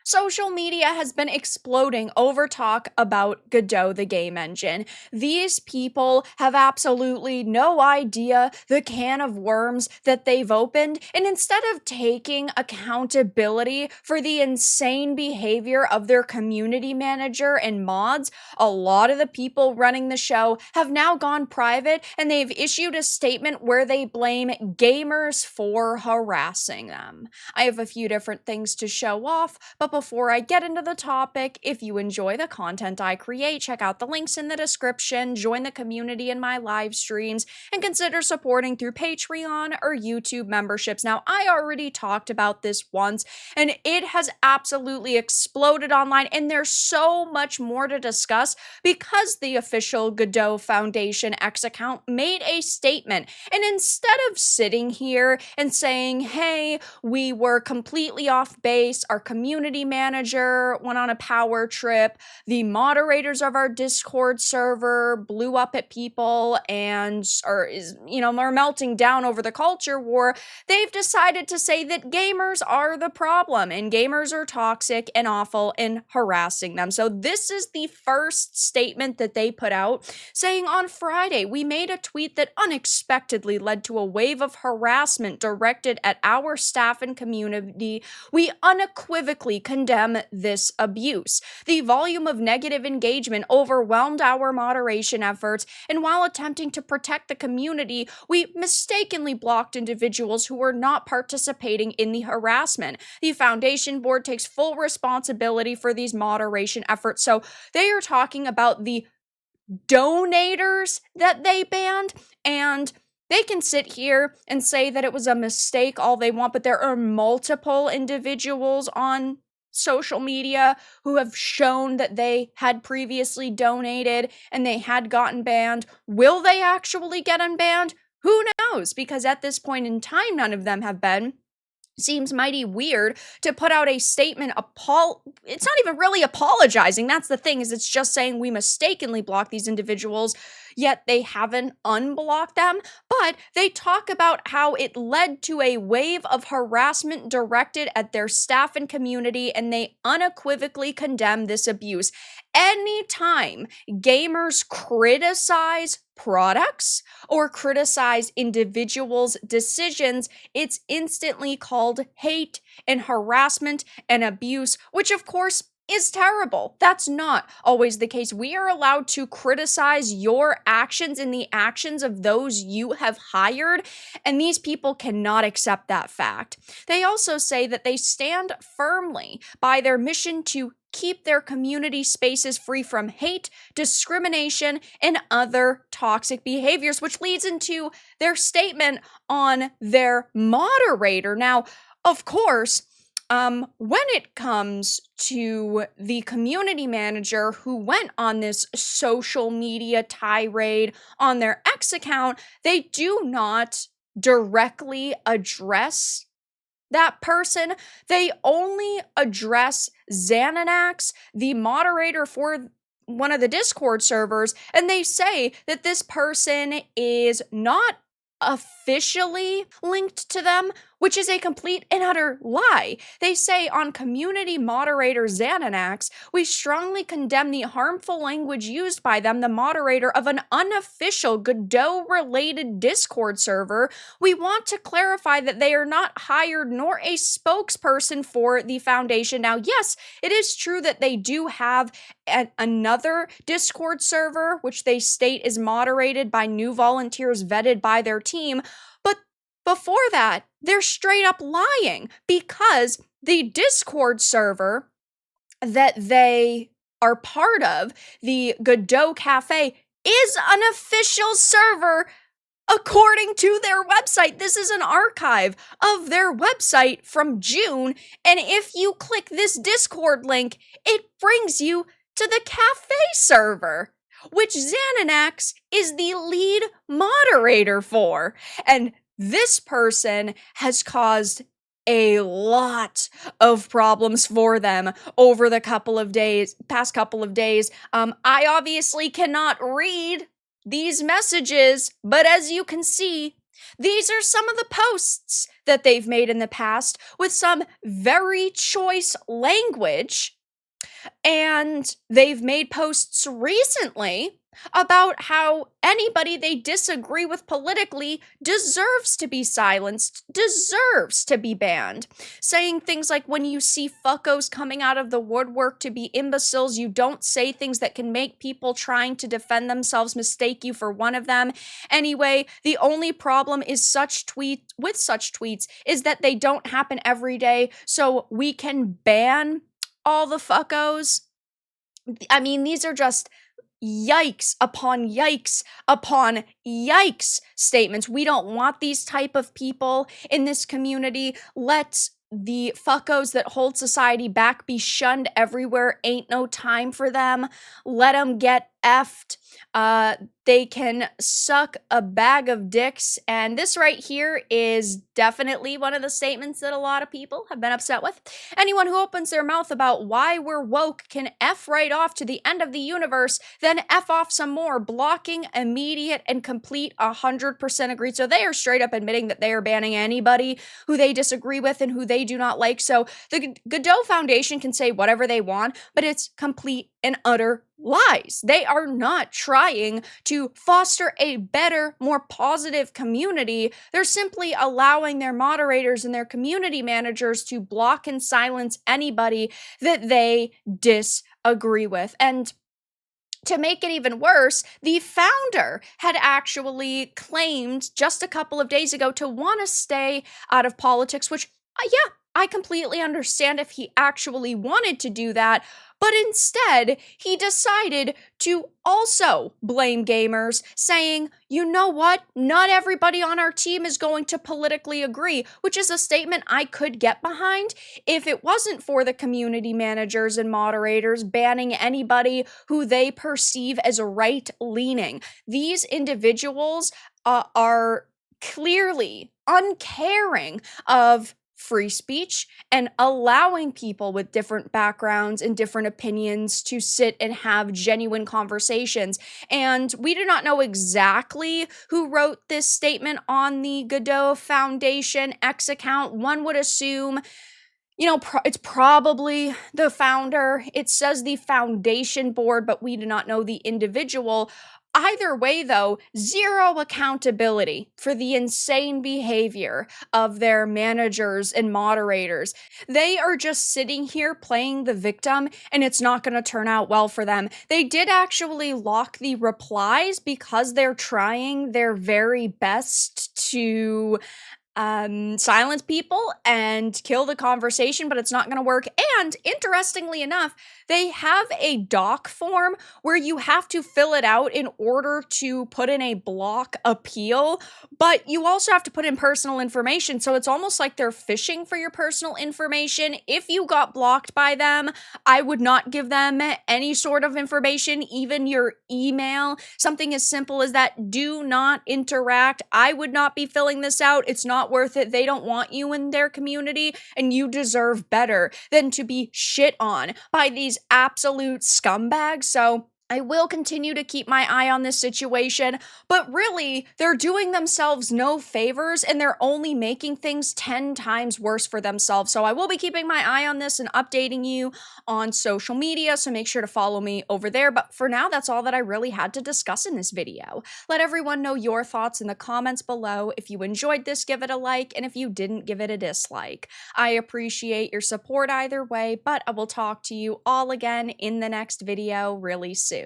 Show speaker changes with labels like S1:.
S1: Social media has been exploding over talk about Godot, the game engine. These people have absolutely no idea the can of worms that they've opened, and instead of taking accountability for the insane behavior of their community manager and mods, a lot of the people running the show have now gone private and they've issued a statement where they blame gamers for harassing them. I have a few different things to show off, but before I get into the topic, if you enjoy the content I create, check out the links in the description, join the community in my live streams, and consider supporting through Patreon or YouTube memberships. Now, I already talked about this once, and it has absolutely exploded online, and there's so much more to discuss because the official Godot Foundation X account made a statement. And instead of sitting here and saying, hey, we were completely off base, our community manager went on a power trip, the moderators of our Discord server blew up at people and are melting down over the culture war, they've decided to say that gamers are the problem and gamers are toxic and awful and harassing them. So this is the first statement that they put out, saying on Friday, we made a tweet that unexpectedly led to a wave of harassment directed at our staff and community. We unequivocally condemn this abuse. The volume of negative engagement overwhelmed our moderation efforts, and while attempting to protect the community, we mistakenly blocked individuals who were not participating in the harassment. The foundation board takes full responsibility for these moderation efforts. So they are talking about the donators that they banned, and they can sit here and say that it was a mistake all they want, but there are multiple individuals on social media who have shown that they had previously donated and they had gotten banned. Will they actually get unbanned? Who knows? Because at this point in time, none of them have been. Seems mighty weird to put out a statement. It's not even really apologizing. That's the thing, is it's just saying we mistakenly blocked these individuals, yet they haven't unblocked them. But they talk about how it led to a wave of harassment directed at their staff and community, and they unequivocally condemn this abuse. Anytime gamers criticize products or criticize individuals' decisions, it's instantly called hate and harassment and abuse, which of course is terrible. That's not always the case. We are allowed to criticize your actions and the actions of those you have hired, and these people cannot accept that fact. They also say that they stand firmly by their mission to keep their community spaces free from hate, discrimination, and other toxic behaviors, which leads into their statement on their moderator. Now, of course, when it comes to the community manager who went on this social media tirade on their X account, they do not directly address that person. They only address Xanax, the moderator for one of the Discord servers, and they say that this person is not officially linked to them, which is a complete and utter lie. They say on community moderator Xanax, we strongly condemn the harmful language used by them, the moderator of an unofficial Godot-related Discord server. We want to clarify that they are not hired nor a spokesperson for the foundation. Now, yes, it is true that they do have another Discord server, which they state is moderated by new volunteers vetted by their team, but before that, they're straight up lying, because the Discord server that they are part of, the Godot Cafe, is an official server according to their website. This is an archive of their website from June, and if you click this Discord link, it brings you to the cafe server, which Xanax is the lead moderator for. And this person has caused a lot of problems for them over the past couple of days. I obviously cannot read these messages, but as you can see, These are some of the posts that they've made in the past with some very choice language. And they've made posts recently about how anybody they disagree with politically deserves to be silenced, deserves to be banned. Saying things like, when you see fuckos coming out of the woodwork to be imbeciles, you don't say things that can make people trying to defend themselves mistake you for one of them. Anyway, the only problem is such tweets is that they don't happen every day, so we can ban all the fuckos. I mean, these are just yikes upon yikes upon yikes statements. We don't want these type of people in this community. Let the fuckos that hold society back be shunned everywhere. Ain't no time for them. Let them get effed. They can suck a bag of dicks. And this right here is definitely one of the statements that a lot of people have been upset with. Anyone who opens their mouth about why we're woke can F right off to the end of the universe, then F off some more. Blocking, immediate, and complete 100% agreed. So they are straight up admitting that they are banning anybody who they disagree with and who they do not like. So the Godot Foundation can say whatever they want, but it's complete and utter lies. They are not trying to foster a better, more positive community. They're simply allowing their moderators and their community managers to block and silence anybody that they disagree with. And to make it even worse, the founder had actually claimed just a couple of days ago to want to stay out of politics, which, yeah, I completely understand if he actually wanted to do that. But instead, he decided to also blame gamers, saying, you know what? Not everybody on our team is going to politically agree, which is a statement I could get behind if it wasn't for the community managers and moderators banning anybody who they perceive as right-leaning. These individuals are clearly uncaring of free speech and allowing people with different backgrounds and different opinions to sit and have genuine conversations. And we do not know exactly who wrote this statement on the Godot Foundation X account. One would assume, you know, it's probably the founder. It says the foundation board, but we do not know the individual. Either way, though, zero accountability for the insane behavior of their managers and moderators. They are just sitting here playing the victim, and it's not going to turn out well for them. They did actually lock the replies because they're trying their very best to silence people and kill the conversation, but it's not going to work. And interestingly enough, they have a doc form where you have to fill it out in order to put in a block appeal, but you also have to put in personal information. So it's almost like they're fishing for your personal information. If you got blocked by them, I would not give them any sort of information, even your email. Something as simple as that. Do not interact. I would not be filling this out. It's not worth it. They don't want you in their community, and you deserve better than to be shit on by these absolute scumbags. So I will continue to keep my eye on this situation, but really, they're doing themselves no favors, and they're only making things 10 times worse for themselves. So I will be keeping my eye on this and updating you on social media, so make sure to follow me over there. But for now, that's all that I really had to discuss in this video. Let everyone know your thoughts in the comments below. If you enjoyed this, give it a like, and if you didn't, give it a dislike. I appreciate your support either way, but I will talk to you all again in the next video really soon.